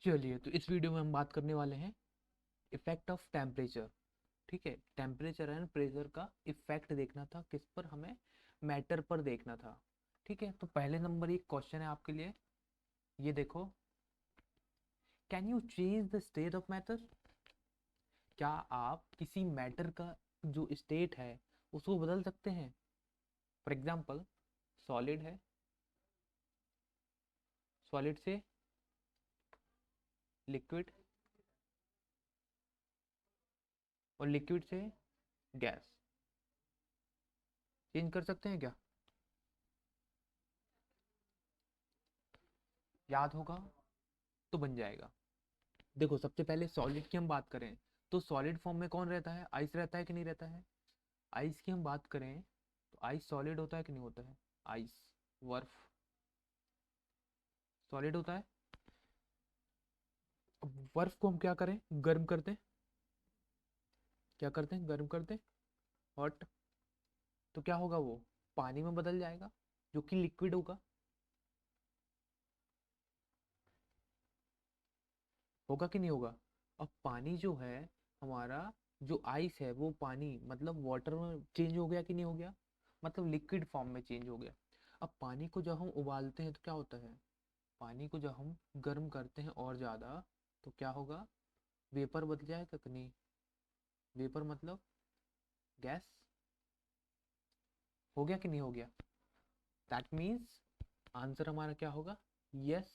चलिए, तो इस वीडियो में हम बात करने वाले हैं इफेक्ट ऑफ टेम्परेचर। ठीक है, टेम्परेचर एंड प्रेशर का इफेक्ट देखना था, किस पर? हमें मैटर पर देखना था। ठीक है, तो पहले नंबर एक क्वेश्चन है आपके लिए, ये देखो। Can you change the state of matter? क्या आप किसी मैटर का जो स्टेट है उसको बदल सकते हैं? फॉर एग्जाम्पल, सॉलिड है, सॉलिड से लिक्विड और लिक्विड से गैस, चेंज कर सकते हैं क्या? याद होगा तो बन जाएगा। देखो, सबसे पहले सॉलिड की हम बात करें तो सॉलिड फॉर्म में कौन रहता है? आइस रहता है कि नहीं रहता है? आइस की हम बात करें तो आइस सॉलिड होता है कि नहीं होता है? आइस, बर्फ सॉलिड होता है। अब बर्फ को हम क्या करें? गर्म करते हैं। क्या करते हैं? गर्म करते हैं, हॉट। तो क्या होगा? वो पानी में बदल जाएगा, जो कि लिक्विड होगा। होगा कि नहीं होगा? अब पानी जो है हमारा, जो आइस है वो पानी मतलब वाटर में चेंज हो गया कि नहीं हो गया? मतलब लिक्विड फॉर्म में चेंज हो गया। अब पानी को जब हम उबालते हैं तो क्या होता है? पानी को जब हम गर्म करते हैं और ज़्यादा, तो क्या होगा? वेपर बन जाएगा कि नहीं? वेपर मतलब गैस। हो गया कि नहीं हो गया? दैट मीन्स आंसर हमारा क्या होगा? Yes,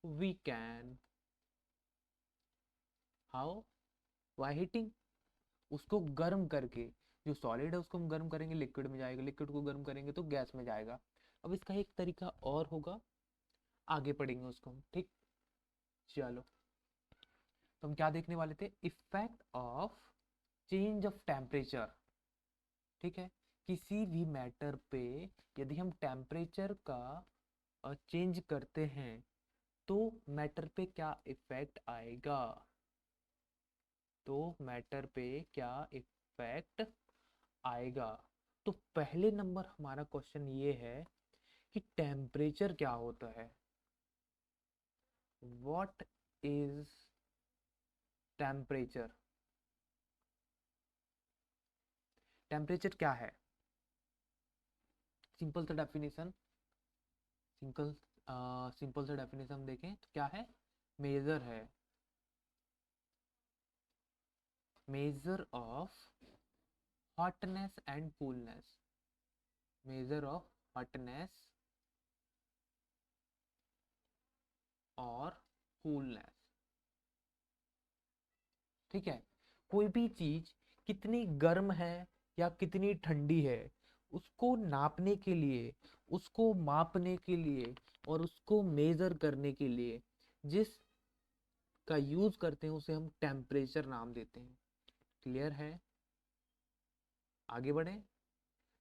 we can. How? By heating. उसको गर्म करके, जो सॉलिड है उसको हम गर्म करेंगे, लिक्विड में जाएगा, लिक्विड को गर्म करेंगे तो गैस में जाएगा। अब इसका एक तरीका और होगा, आगे पढ़ेंगे उसको हम। ठीक, चलो। तो हम क्या देखने वाले थे? Effect of change of temperature. ठीक है, किसी भी मैटर पे यदि हम टेम्परेचर का चेंज करते हैं तो मैटर पे क्या इफेक्ट आएगा? तो मैटर पे क्या इफेक्ट आएगा? तो पहले नंबर हमारा क्वेश्चन ये है कि टेम्परेचर क्या होता है? What is temperature? टेम्परेचर क्या है? सिंपल सा डेफिनेशन, सिंपल सिंपल सा डेफिनेशन हम देखें तो क्या है? मेजर है, major of hotness and coolness. Major of hotness और कूलनेस। ठीक है, कोई भी चीज कितनी गर्म है या कितनी ठंडी है, उसको नापने के लिए, उसको मापने के लिए और उसको मेजर करने के लिए जिस का यूज करते हैं उसे हम टेम्परेचर नाम देते हैं। क्लियर है? आगे बढ़े।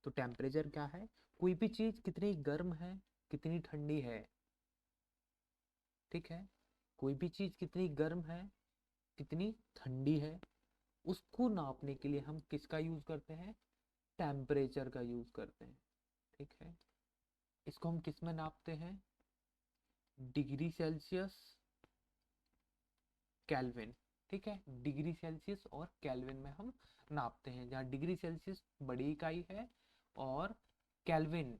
तो टेम्परेचर क्या है? कोई भी चीज कितनी गर्म है, कितनी ठंडी है। ठीक है, कोई भी चीज कितनी गर्म है, कितनी ठंडी है, उसको नापने के लिए हम किसका यूज करते हैं? टेम्परेचर का यूज करते हैं। ठीक है, इसको हम किस में नापते हैं? Degree Celsius, kelvin. ठीक है, डिग्री सेल्सियस और केल्विन में हम नापते हैं, जहाँ डिग्री सेल्सियस बड़ी इकाई है और केल्विन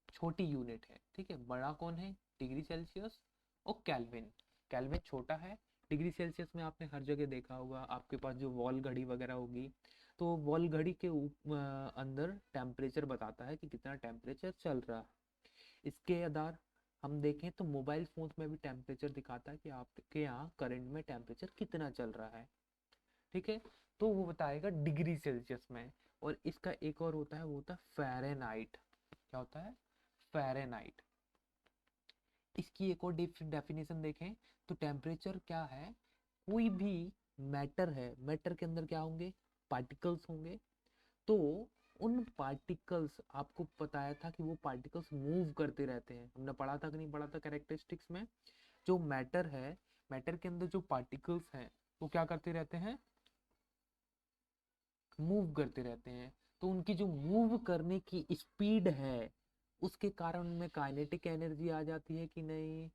छोटी यूनिट है। ठीक है, बड़ा कौन है? डिग्री सेल्सियस और केल्विन। केल्विन छोटा है। डिग्री सेल्सियस में आपने हर जगह देखा होगा, आपके पास जो वॉल घड़ी वगैरह होगी, तो वॉल घड़ी के अंदर टेम्परेचर बताता है कि कितना टेम्परेचर चल रहा है। इसके आधार हम देखें तो मोबाइल फोन्स में भी टेम्परेचर दिखाता है कि आपके यहाँ करंट में टेम्परेचर कितना चल रहा है। ठीक है, तो वो बताएगा डिग्री सेल्सियस में। और इसका एक और होता है, वो होता है फ़ारेनहाइट। क्या होता है? फ़ारेनहाइट। इसकी एक और डेफिनेशन देखें तो टेम्परेचर क्या है? कोई भी मैटर है, मैटर के अंदर क्या होंगे? पार्टिकल्स होंगे। तो उन पार्टिकल्स, आपको बताया था कि वो पार्टिकल्स मूव करते रहते हैं, हमने पढ़ा था कि नहीं पढ़ा था कैरेक्टरिस्टिक्स में? जो मैटर है, मैटर के अंदर जो पार्टिकल्स हैं वो क्या करते रहते हैं? मूव करते रहते हैं। तो उनकी जो मूव करने की स्पीड है उसके कारण उनमें काइनेटिक एनर्जी आ जाती है कि नहीं?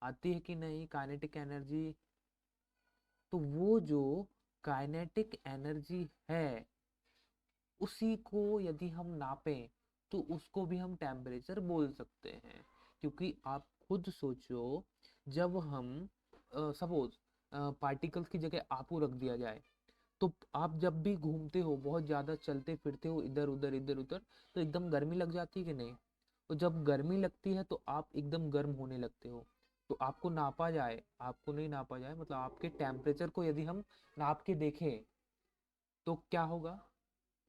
आती है कि नहीं काइनेटिक एनर्जी? तो वो जो काइनेटिक एनर्जी है उसी को यदि हम नापें तो उसको भी हम टेम्परेचर बोल सकते हैं। क्योंकि आप खुद सोचो, जब हम सपोज पार्टिकल्स की जगह आपको रख दिया जाए, तो आप जब भी घूमते हो, बहुत ज्यादा चलते फिरते हो इधर उधर इधर उधर, तो एकदम गर्मी लग जाती है कि नहीं? तो जब गर्मी लगती है तो आप एकदम गर्म होने लगते हो। तो आपको नापा जाए, आपको नहीं नापा जाए, मतलब आपके टेम्परेचर को यदि हम नाप के देखें तो क्या होगा?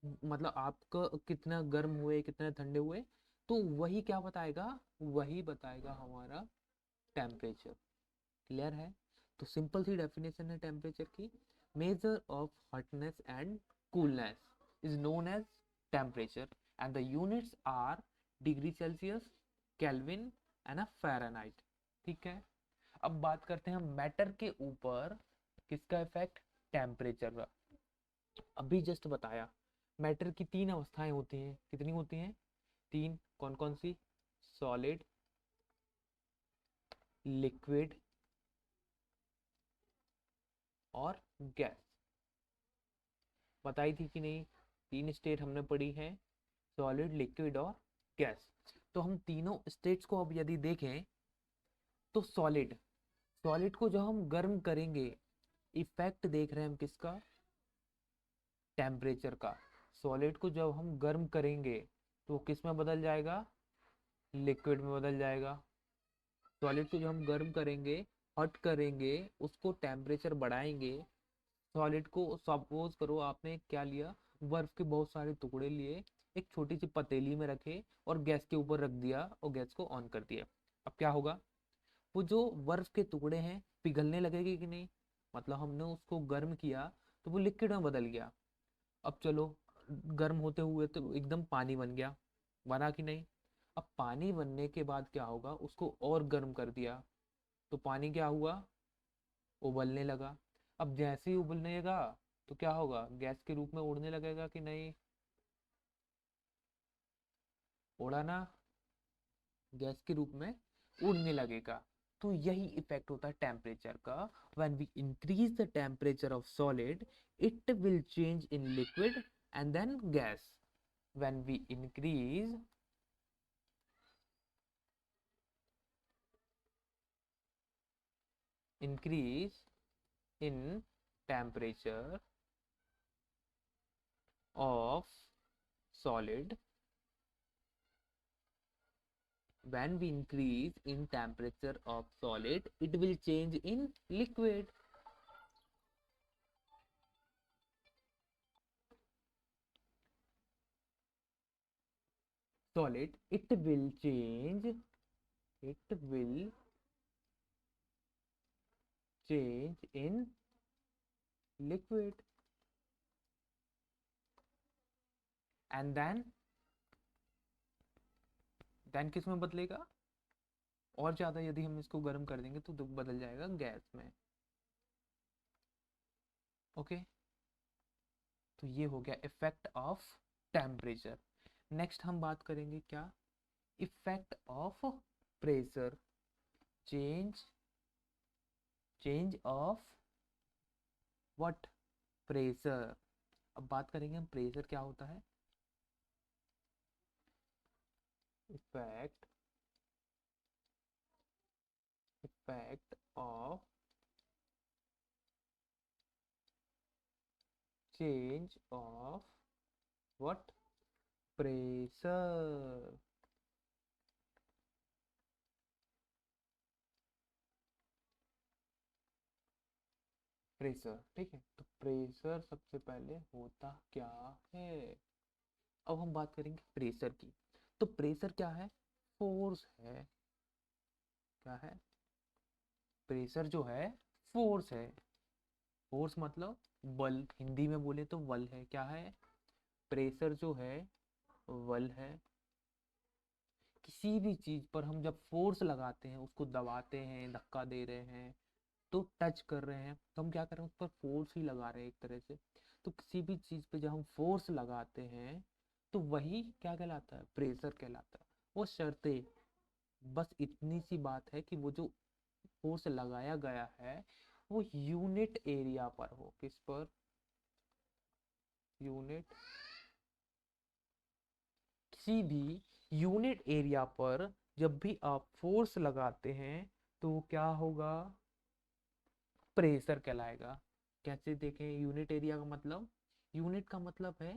मतलब आपका कितना गर्म हुए कितना ठंडे हुए, तो वही क्या बताएगा? वही बताएगा हमारा टेम्परेचर। क्लियर है? तो सिंपल सी डेफिनेशन है टेम्परेचर की, measure of hotness and coolness is known as temperature and the units are degree Celsius, kelvin and Fahrenheit. ठीक है, अब बात करते हैं मैटर के ऊपर किसका इफेक्ट? टेम्परेचर का। अभी जस्ट बताया मैटर की तीन अवस्थाएं होती हैं। कितनी होती हैं? तीन। कौन कौन सी? सॉलिड, लिक्विड और गैस। बताई थी कि नहीं? तीन स्टेट हमने पढ़ी है, सॉलिड, लिक्विड और गैस। तो हम तीनों स्टेट्स को अब यदि देखें तो सॉलिड, सॉलिड को जब हम गर्म करेंगे, इफेक्ट देख रहे हैं हम किसका? टेम्परेचर का। सॉलिड को जब हम गर्म करेंगे तो वो किस में बदल जाएगा? लिक्विड में बदल जाएगा। सॉलिड को जब हम गर्म करेंगे, हॉट करेंगे, उसको टेम्परेचर बढ़ाएंगे, सॉलिड को सपोज करो आपने क्या लिया, बर्फ के बहुत सारे टुकड़े लिए, एक छोटी सी पतीली में रखे और गैस के ऊपर रख दिया और गैस को ऑन कर दिया। अब क्या होगा? वो जो बर्फ के टुकड़े हैं पिघलने लगेगी कि नहीं? मतलब हमने उसको गर्म किया तो वो लिक्विड में बदल गया। अब चलो, गर्म होते हुए तो एकदम पानी बन गया, बना कि नहीं? अब पानी बनने के बाद क्या होगा? उसको और गर्म कर दिया तो पानी क्या हुआ? उबलने लगा। अब जैसे ही उबलने लगा तो क्या होगा? गैस के रूप में उड़ने लगेगा कि नहीं? उड़ा ना, गैस के रूप में उड़ने लगेगा। तो यही इफेक्ट होता है टेम्परेचर का। When we increase the temperature of solid it will change in liquid and then gas. When we increase in temperature of solid, when we increase in temperature of solid it will change in liquid. Solid, it will change in liquid and then किस में बदलेगा? और ज्यादा यदि हम इसको गर्म कर देंगे तो बदल जाएगा गैस में। ओके, तो ये हो गया इफेक्ट ऑफ टेम्परेचर। नेक्स्ट हम बात करेंगे क्या? Effect of pressure. Change change of what? Pressure. अब बात करेंगे हम प्रेशर क्या होता है। Effect effect of change of what? Pressure. Pressure, ठीक है। तो प्रेशर सबसे पहले होता क्या है? अब हम बात करेंगे प्रेशर की। तो प्रेशर क्या है? फोर्स है। क्या है? प्रेशर जो है फोर्स है। फोर्स मतलब बल, हिंदी में बोले तो बल है। क्या है? प्रेशर जो है बल है। किसी भी चीज पर हम जब फोर्स लगाते हैं, उसको दबाते हैं, धक्का दे रहे हैं, तो टच कर रहे हैं, तो हम क्या कर रहे हैं? उस पर फोर्स ही लगा रहे हैं एक तरह से। तो किसी भी चीज पे जब हम फोर्स लगाते हैं तो वही क्या कहलाता है? प्रेशर कहलाता है। वो शर्तें, बस इतनी सी बात है कि वो जो फोर्स लगाया गया है वो यूनिट एरिया पर हो। किस पर? यूनिट, किसी भी यूनिट एरिया पर जब भी आप फोर्स लगाते हैं तो वो क्या होगा? प्रेशर कहलाएगा। कैसे देखें यूनिट एरिया का मतलब? यूनिट का मतलब है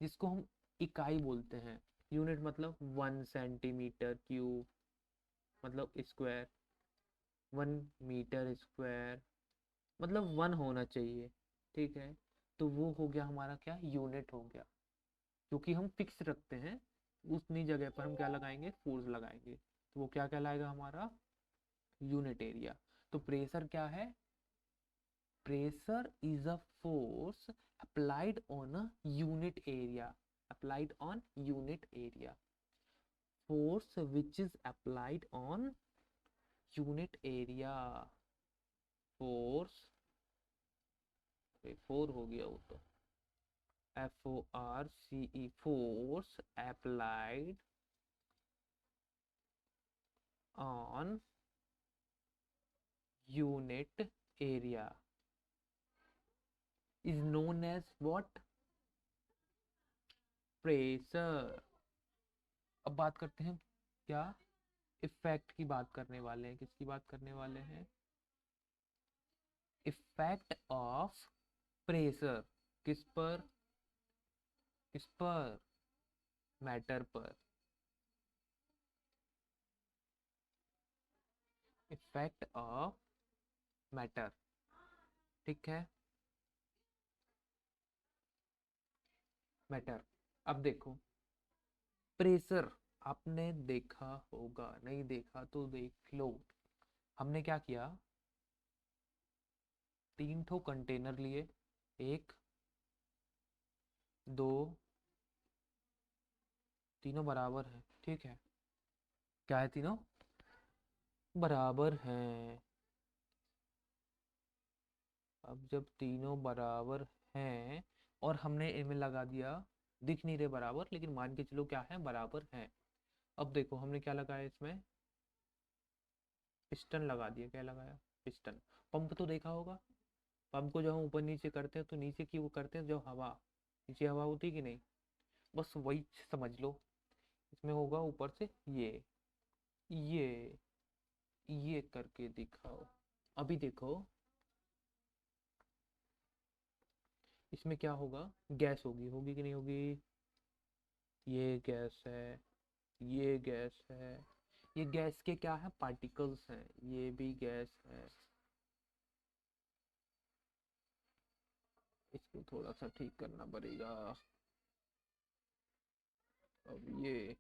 जिसको हम इकाई बोलते हैं। यूनिट मतलब 1 सेंटीमीटर क्यूब, मतलब स्क्वायर, 1 मीटर स्क्वायर, मतलब 1 होना चाहिए। ठीक है, तो वो हो गया हमारा क्या? यूनिट हो गया। क्योंकि हम फिक्स रखते हैं उतनी जगह पर हम क्या लगाएंगे? फोर्स लगाएंगे, तो वो क्या कहलाएगा? हमारा यूनिट एरिया। तो प्रेशर क्या है? Pressure is a force applied on a unit area, applied on unit area, force which is applied on unit area, force, four हो गया वो तो, FORCE, force applied on unit area is known as what? Pressure. अब बात करते हैं क्या? Effect की बात करने वाले हैं। किसकी बात करने वाले हैं? Effect of pressure. किस पर? किस पर? मैटर पर। Effect of matter. ठीक है, मैटर। अब देखो, प्रेशर आपने देखा होगा, नहीं देखा तो देख लो। हमने क्या किया? 3 ठो कंटेनर लिए, 1 2, तीनों बराबर हैं। ठीक है, क्या है? तीनों बराबर हैं। अब जब तीनों बराबर हैं और हमने इनमें लगा दिया, दिख नहीं रहे बराबर, लेकिन मान के चलो क्या है? बराबर हैं। अब देखो हमने क्या लगाया इसमें? पिस्टन लगा दिया। क्या लगाया? पिस्टन। पंप तो देखा होगा, पंप को जब हम ऊपर नीचे करते हैं तो नीचे की वो करते हैं जो हवा, नीचे हवा होती है कि नहीं? बस वही समझ लो। इसमें होगा ऊपर से ये ये करके दिखाओ। अभी देखो इसमें क्या होगा? गैस होगी, होगी कि नहीं होगी? ये गैस है, ये गैस है, ये गैस के क्या है? पार्टिकल्स हैं। ये भी गैस है। इसको थोड़ा सा ठीक करना पड़ेगा। अब ये,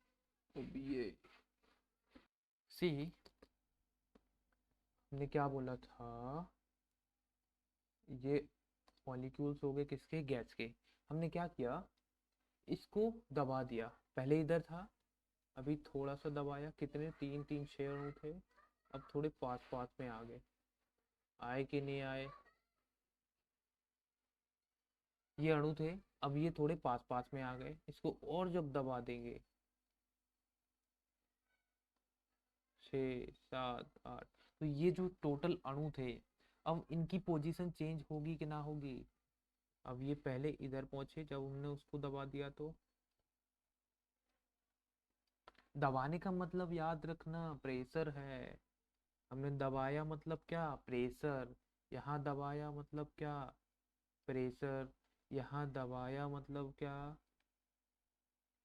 अब ये सी, हमने क्या बोला था? ये मॉलिक्यूल्स हो गए किसके? गैस के। हमने क्या किया? इसको दबा दिया। पहले इधर था, अभी थोड़ा सा दबाया। कितने? 3 3 6 अणु थे, अब थोड़े पास पास में आ गए। आए कि नहीं आए? ये अणु थे, अब ये थोड़े पास पास में आ गए। इसको और जब दबा देंगे, 6 7 8, तो ये जो टोटल अणु थे, अब इनकी पोजीशन चेंज होगी कि ना होगी? अब ये पहले इधर पहुंचे जब हमने उसको दबा दिया, तो दबाने का मतलब याद रखना प्रेशर है। हमने दबाया मतलब क्या? प्रेशर। यहाँ दबाया मतलब क्या? प्रेशर। यहाँ दबाया मतलब क्या?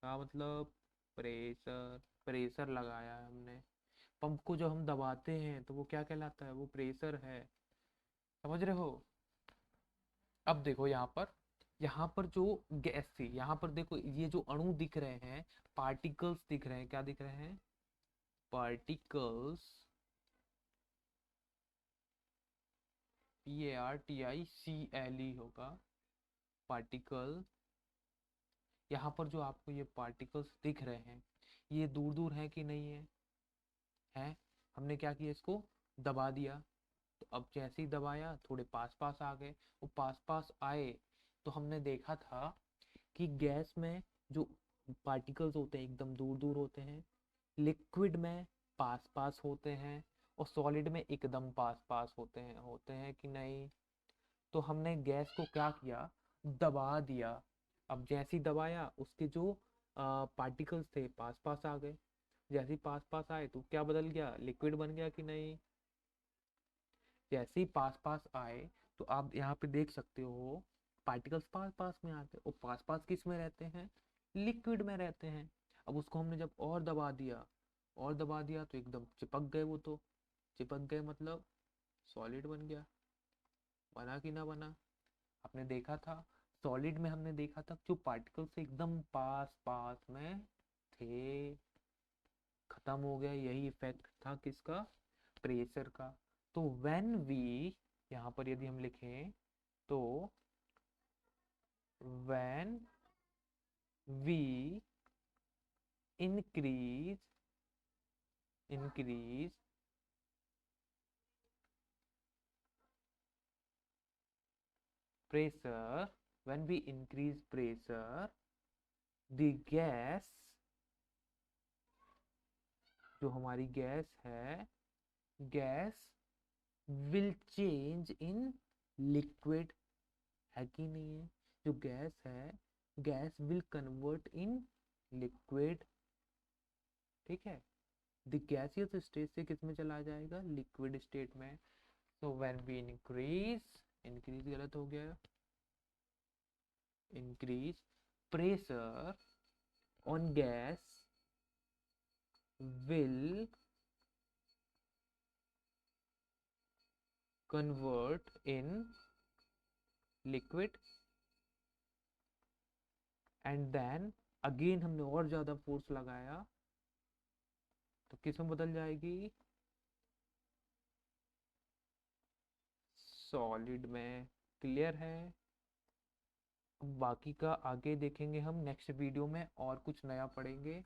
क्या मतलब? प्रेशर। प्रेशर लगाया है हमने। पंप को जब हम दबाते हैं तो वो क्या कहलाता है? वो प्रेशर है। समझ रहे हो? अब देखो यहाँ पर जो गैस थी, यहाँ पर देखो ये जो अणु दिख रहे हैं, पार्टिकल्स दिख रहे हैं। क्या दिख रहे हैं? पार्टिकल्स। PARTICLE होगा, पार्टिकल। यहाँ पर जो आपको ये पार्टिकल्स दिख रहे हैं, ये दूर दूर हैं कि नहीं है? हैं। हमने क्या किया? इसको दबा दिया, तो अब जैसे ही दबाया थोड़े पास पास आ गए। वो पास पास आए तो हमने देखा था कि गैस में जो पार्टिकल्स होते हैं एकदम दूर दूर होते हैं, लिक्विड में पास पास होते हैं, और सॉलिड में एकदम पास पास होते हैं कि नहीं। तो हमने गैस को क्या किया, दबा दिया। अब जैसे ही दबाया उसके जो पार्टिकल्स थे पास पास आ गए। जैसे ही पास पास आए तो क्या बदल गया, लिक्विड बन गया कि नहीं। जैसे ही पास पास आए तो आप यहाँ पे देख सकते हो पार्टिकल्स पास पास में आते हैं, और पास पास किस में रहते हैं, लिक्विड में रहते हैं। अब उसको हमने जब और दबा दिया तो एकदम चिपक गए, वो तो चिपक गए मतलब सॉलिड बन गया। बना कि ना बना। आपने देखा था सॉलिड में, हमने देखा था जो पार्टिकल्स एकदम पास पास में थे, खत्म हो गया। यही इफेक्ट था किसका, प्रेशर का। तो व्हेन वी, यहाँ पर यदि हम लिखें तो when we increase pressure, when we increase pressure, the gas, जो हमारी गैस है, gas will change in liquid, है कि नहीं है। जो गैस है, gas will convert in liquid, ठीक है। द गैसियस स्टेट से किस में चला जाएगा, लिक्विड स्टेट में। तो व्हेन वी इंक्रीज गलत हो गया, increase pressure on gas will convert in liquid, and then again हमने और ज्यादा फोर्स लगाया तो किस में बदल जाएगी, सॉलिड में। क्लियर है। अब बाकी का आगे देखेंगे हम नेक्स्ट वीडियो में, और कुछ नया पढ़ेंगे।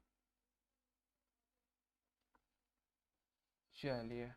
चलिए।